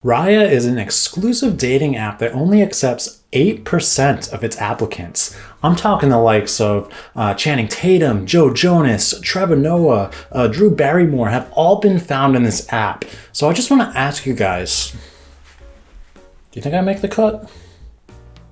Raya is an exclusive dating app that only accepts 8% of its applicants. I'm talking the likes of Channing Tatum, Jonas, Trevor Noah, Drew Barrymore have all been found in this app. So I just want to ask you guys, do you think I make the cut?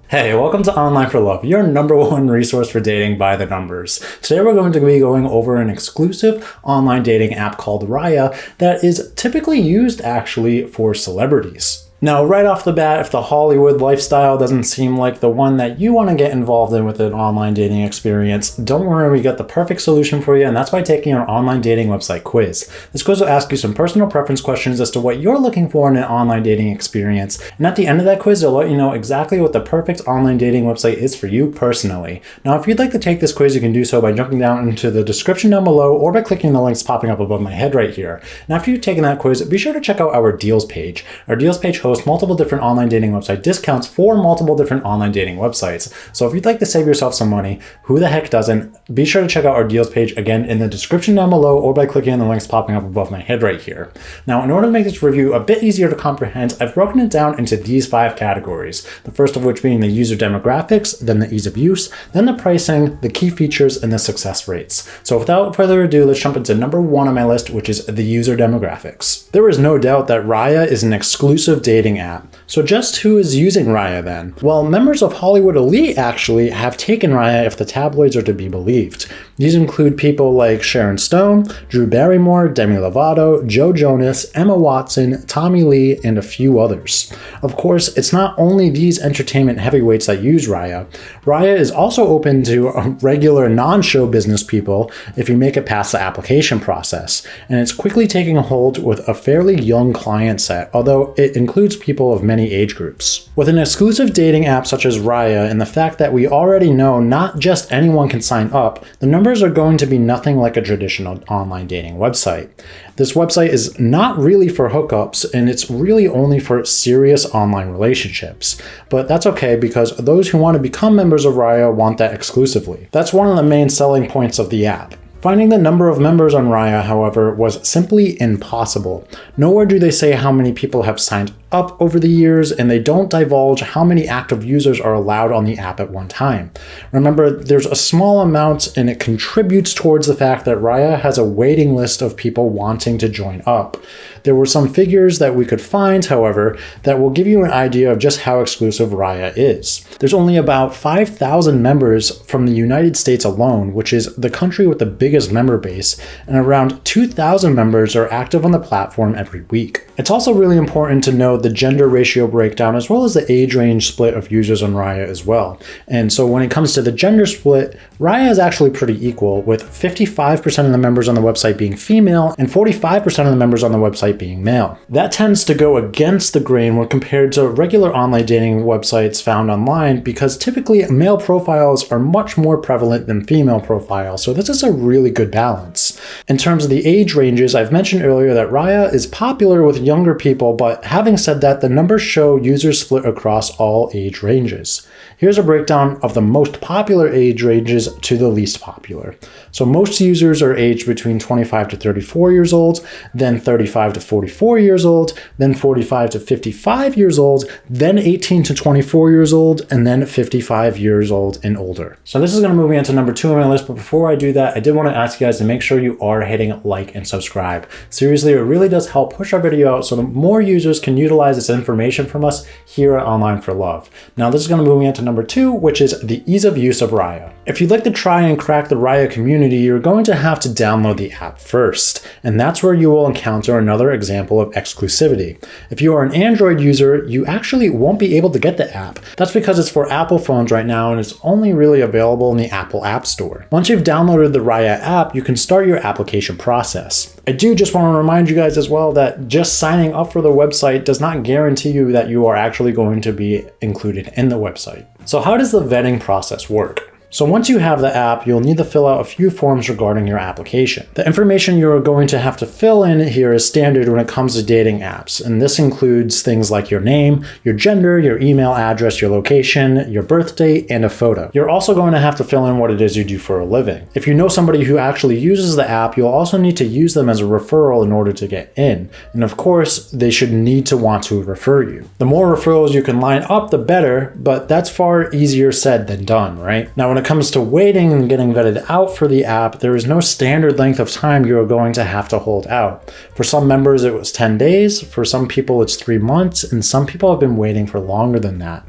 Hey, welcome to Online for Love, your #1 resource for dating by the numbers. Today we're going to be going over an exclusive online dating app called Raya that is typically used actually for celebrities. Now, right off the bat, if the Hollywood lifestyle doesn't seem like the one that you want to get involved in with an online dating experience, don't worry, we got the perfect solution for you, and that's by taking our online dating website quiz. This quiz will ask you some personal preference questions as to what you're looking for in an online dating experience, and at the end of that quiz, it'll let you know exactly what the perfect online dating website is for you personally. Now, if you'd like to take this quiz, you can do so by jumping down into the description down below or by clicking the links popping up above my head right here. And after you've taken that quiz, be sure to check out our deals page. Our deals page hosts multiple different online dating website discounts for multiple different online dating websites. So if you'd like to save yourself some money, who the heck doesn't? Be sure to check out our deals page again in the description down below or by clicking on the links popping up above my head right here. Now, in order to make this review a bit easier to comprehend, I've broken it down into these 5 categories. The first of which being the user demographics, then the ease of use, then the pricing, the key features, and the success rates. So without further ado, let's jump into #1 on my list, which is the user demographics. There is no doubt that Raya is an exclusive dating app. So just who is using Raya then? Well, members of Hollywood elite actually have taken Raya if the tabloids are to be believed. These include people like Sharon Stone, Drew Barrymore, Demi Lovato, Joe Jonas, Emma Watson, Tommy Lee, and a few others. Of course, it's not only these entertainment heavyweights that use Raya. Raya is also open to regular non-show business people if you make it past the application process, and it's quickly taking hold with a fairly young client set, although it includes people of many age groups. With an exclusive dating app such as Raya and the fact that we already know not just anyone can sign up, the numbers are going to be nothing like a traditional online dating website. This website is not really for hookups, and it's really only for serious online relationships. But that's okay, because those who want to become members of Raya want that exclusively. That's one of the main selling points of the app. Finding the number of members on Raya, however, was simply impossible. Nowhere do they say how many people have signed up over the years, and they don't divulge how many active users are allowed on the app at one time. Remember, there's a small amount, and it contributes towards the fact that Raya has a waiting list of people wanting to join up. There were some figures that we could find, however, that will give you an idea of just how exclusive Raya is. There's only about 5,000 members from the United States alone, which is the country with the biggest member base, and around 2,000 members are active on the platform every week. It's also really important to know the gender ratio breakdown as well as the age range split of users on Raya as well. And so when it comes to the gender split, Raya is actually pretty equal, with 55% of the members on the website being female and 45% of the members on the website being male. That tends to go against the grain when compared to regular online dating websites found online, because typically male profiles are much more prevalent than female profiles, so this is a really good balance. In terms of the age ranges, I've mentioned earlier that Raya is popular with younger people, but having said that, the numbers show users split across all age ranges. Here's a breakdown of the most popular age ranges to the least popular. So most users are aged between 25 to 34 years old, then 35 to 44 years old, then 45 to 55 years old, then 18 to 24 years old, and then 55 years old and older. So this is going to move me into #2 on my list, but before I do that, I did want to ask you guys to make sure you are hitting like and subscribe. Seriously, it really does help push our video out so the more users can utilize this information from us here at Online for Love. Now this is going to move me into #2, which is the ease of use of Raya. If you'd like to try and crack the Raya community, you're going to have to download the app first, and that's where you will encounter another example of exclusivity. If you are an Android user, you actually won't be able to get the app. That's because it's for Apple phones right now, and it's only really available in the Apple App Store. Once you've downloaded the Raya app, you can start your application process. I do just want to remind you guys as well that just signing up for the website does not guarantee you that you are actually going to be included in the website. So how does the vetting process work? So once you have the app, you'll need to fill out a few forms regarding your application. The information you're going to have to fill in here is standard when it comes to dating apps, and this includes things like your name, your gender, your email address, your location, your birth date, and a photo. You're also going to have to fill in what it is you do for a living. If you know somebody who actually uses the app, you'll also need to use them as a referral in order to get in. And of course, they should need to want to refer you. The more referrals you can line up, the better, but that's far easier said than done, right? Now, when it comes to waiting and getting vetted out for the app, there is no standard length of time you're going to have to hold out. For some members, it was 10 days. For some people, it's 3 months, and some people have been waiting for longer than that.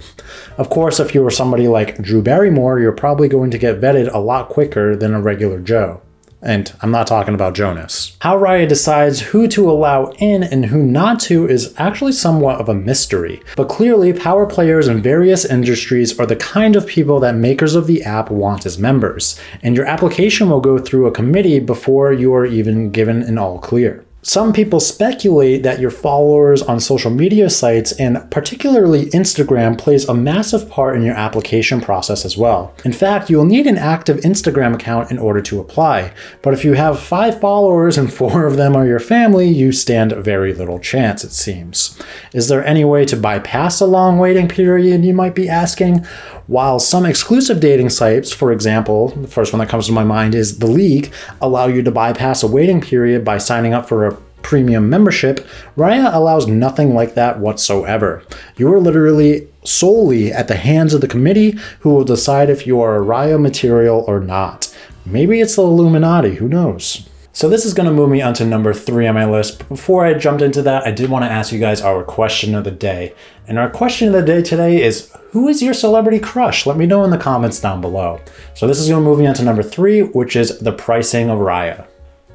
Of course, if you were somebody like Drew Barrymore, you're probably going to get vetted a lot quicker than a regular Joe. And I'm not talking about Jonas. How Raya decides who to allow in and who not to is actually somewhat of a mystery. But clearly, power players in various industries are the kind of people that makers of the app want as members. And your application will go through a committee before you are even given an all clear. Some people speculate that your followers on social media sites, and particularly Instagram, plays a massive part in your application process as well. In fact, you will need an active Instagram account in order to apply. But if you have 5 followers and 4 of them are your family, you stand very little chance, it seems. Is there any way to bypass a long waiting period, you might be asking? While some exclusive dating sites, for example, the first one that comes to my mind is The League, allow you to bypass a waiting period by signing up for a premium membership, Raya allows nothing like that whatsoever. You are literally solely at the hands of the committee who will decide if you are a Raya material or not. Maybe it's the Illuminati, who knows? So this is going to move me on to number 3 on my list. But before I jumped into that, I did want to ask you guys our question of the day. And our question of the day today is, who is your celebrity crush? Let me know in the comments down below. So this is going to move me on to number 3, which is the pricing of Raya.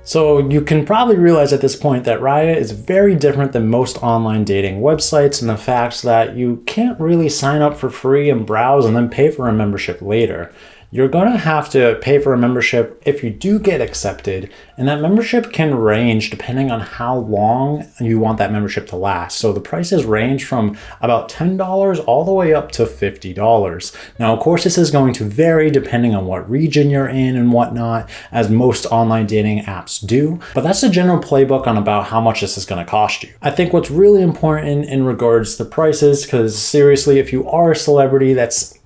So you can probably realize at this point that Raya is very different than most online dating websites in the fact that you can't really sign up for free and browse and then pay for a membership later. You're going to have to pay for a membership if you do get accepted, and that membership can range depending on how long you want that membership to last. So the prices range from about $10 all the way up to $50. Now, of course, this is going to vary depending on what region you're in and whatnot, as most online dating apps do, but that's the general playbook on about how much this is going to cost you. I think what's really important in regards to prices, because seriously, if you are a celebrity, that's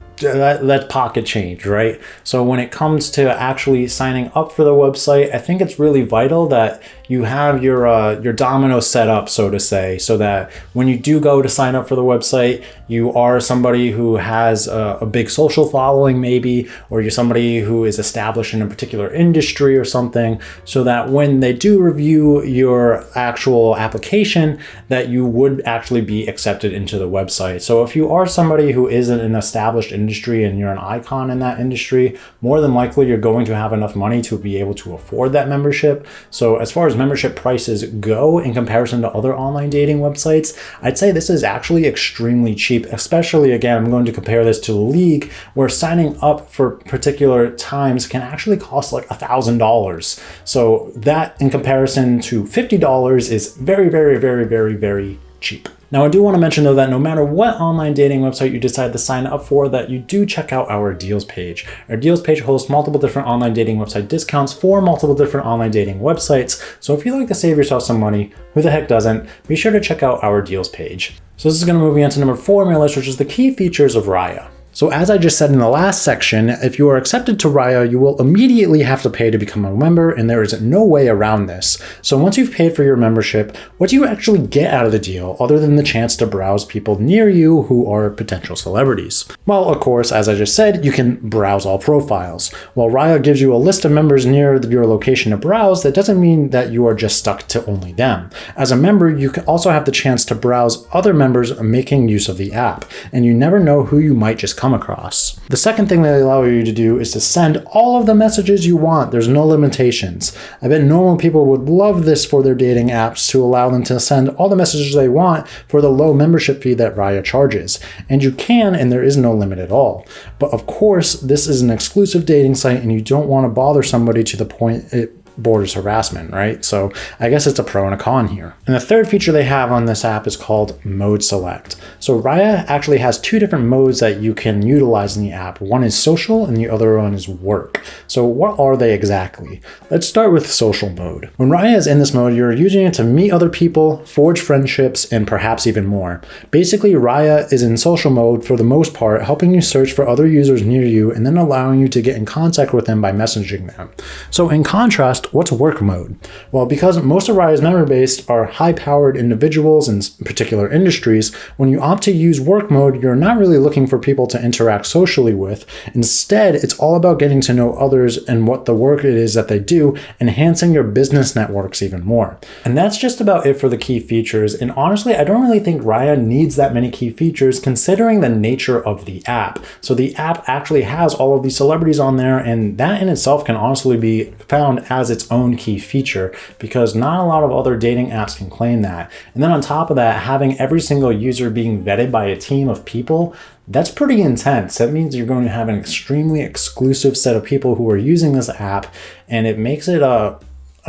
pocket change, right? So when it comes to actually signing up for the website, I think it's really vital that you have your domino set up, so to say, so that when you do go to sign up for the website, you are somebody who has a big social following maybe, or you're somebody who is established in a particular industry or something, so that when they do review your actual application, that you would actually be accepted into the website. So if you are somebody who isn't an established industry and you're an icon in that industry, more than likely you're going to have enough money to be able to afford that membership. So as far as membership prices go in comparison to other online dating websites, I'd say this is actually extremely cheap, especially, again, I'm going to compare this to The League, where signing up for particular times can actually cost like $1,000. So that in comparison to $50 is very, very, very, very, very cheap. Now, I do want to mention though that no matter what online dating website you decide to sign up for, that you do check out our deals page. Our deals page hosts multiple different online dating website discounts for multiple different online dating websites. So if you like to save yourself some money, who the heck doesn't? Be sure to check out our deals page. So this is going to move me on to number 4 on my list, which is the key features of Raya. So as I just said in the last section, if you are accepted to Raya, you will immediately have to pay to become a member, and there is no way around this. So once you've paid for your membership, what do you actually get out of the deal other than the chance to browse people near you who are potential celebrities? Well, of course, as I just said, you can browse all profiles. While Raya gives you a list of members near your location to browse, that doesn't mean that you are just stuck to only them. As a member, you can also have the chance to browse other members making use of the app, and you never know who you might just come across. The second thing they allow you to do is to send all of the messages you want. There's no limitations. I bet normal people would love this for their dating apps, to allow them to send all the messages they want for the low membership fee that Raya charges. And you can, and there is no limit at all. But of course, this is an exclusive dating site, and you don't want to bother somebody to the point it borders harassment, right? So I guess it's a pro and a con here. And the third feature they have on this app is called Mode Select. So Raya actually has two different modes that you can utilize in the app. One is social and the other one is work. So what are they exactly? Let's start with social mode. When Raya is in this mode, you're using it to meet other people, forge friendships, and perhaps even more. Basically, Raya is in social mode for the most part, helping you search for other users near you and then allowing you to get in contact with them by messaging them. So in contrast, what's work mode? Well, because most of Raya's member base are high-powered individuals in particular industries, when you opt to use work mode, you're not really looking for people to interact socially with. Instead, it's all about getting to know others and what the work it is that they do, enhancing your business networks even more. And that's just about it for the key features. And honestly, I don't really think Raya needs that many key features considering the nature of the app. So the app actually has all of these celebrities on there, and that in itself can honestly be found as its own key feature because not a lot of other dating apps can claim that. And then on top of that, having every single user being vetted by a team of people, that's pretty intense. That means you're going to have an extremely exclusive set of people who are using this app, and it makes it a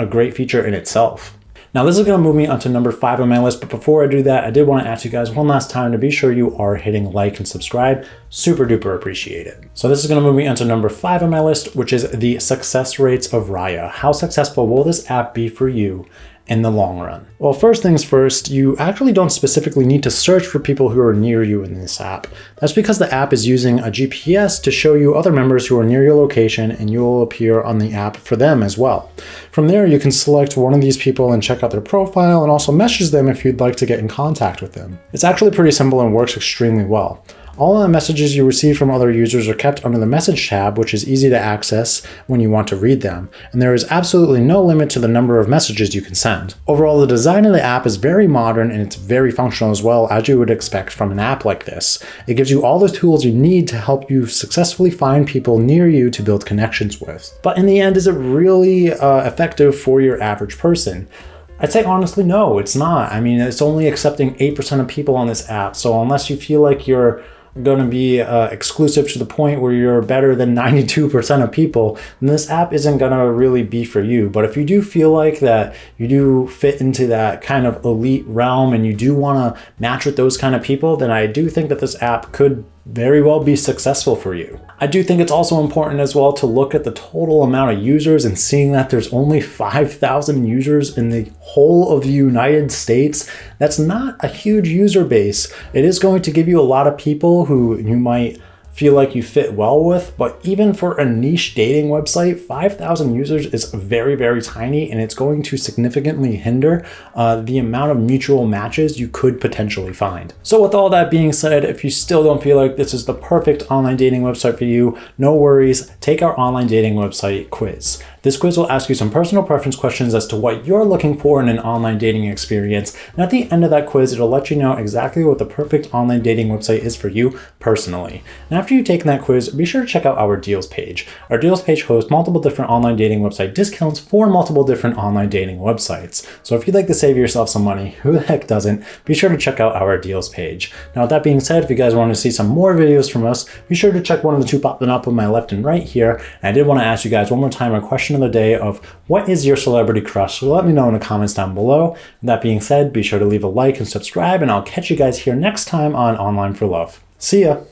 great feature in itself. Now this is going to move me onto number 5 on my list, but before I do that, I did want to ask you guys one last time to be sure you are hitting like and subscribe. Super duper appreciate it. So this is going to move me onto number 5 on my list, which is the success rates of Raya. How successful will this app be for you in the long run? Well, first things first, you actually don't specifically need to search for people who are near you in this app. That's because the app is using a GPS to show you other members who are near your location, and you will appear on the app for them as well. From there, you can select one of these people and check out their profile and also message them if you'd like to get in contact with them. It's actually pretty simple and works extremely well. All of the messages you receive from other users are kept under the message tab, which is easy to access when you want to read them, and there is absolutely no limit to the number of messages you can send. Overall, the design of the app is very modern and it's very functional as well, as you would expect from an app like this. It gives you all the tools you need to help you successfully find people near you to build connections with. But in the end, is it really effective for your average person? I'd say honestly, no, it's not. I mean, it's only accepting 8% of people on this app, so unless you feel like you're going to be exclusive to the point where you're better than 92% of people, then this app isn't going to really be for you. But if you do feel like that you do fit into that kind of elite realm and you do want to match with those kind of people, then I do think that this app could very well be successful for you. I do think it's also important as well to look at the total amount of users, and seeing that there's only 5,000 users in the whole of the United States. That's not a huge user base. It is going to give you a lot of people who you might feel like you fit well with, but even for a niche dating website, 5,000 users is very, very tiny, and it's going to significantly hinder the amount of mutual matches you could potentially find. So with all that being said, if you still don't feel like this is the perfect online dating website for you, no worries, take our online dating website quiz. This quiz will ask you some personal preference questions as to what you're looking for in an online dating experience. And at the end of that quiz, it'll let you know exactly what the perfect online dating website is for you personally. And after you've taken that quiz, be sure to check out our deals page. Our deals page hosts multiple different online dating website discounts for multiple different online dating websites. So if you'd like to save yourself some money, who the heck doesn't, be sure to check out our deals page. Now with that being said, if you guys want to see some more videos from us, be sure to check one of the two popping up on my left and right here. And I did want to ask you guys one more time a question of the day of what is your celebrity crush? So let me know in the comments down below. That being said, be sure to leave a like and subscribe, and I'll catch you guys here next time on Online for Love. See ya!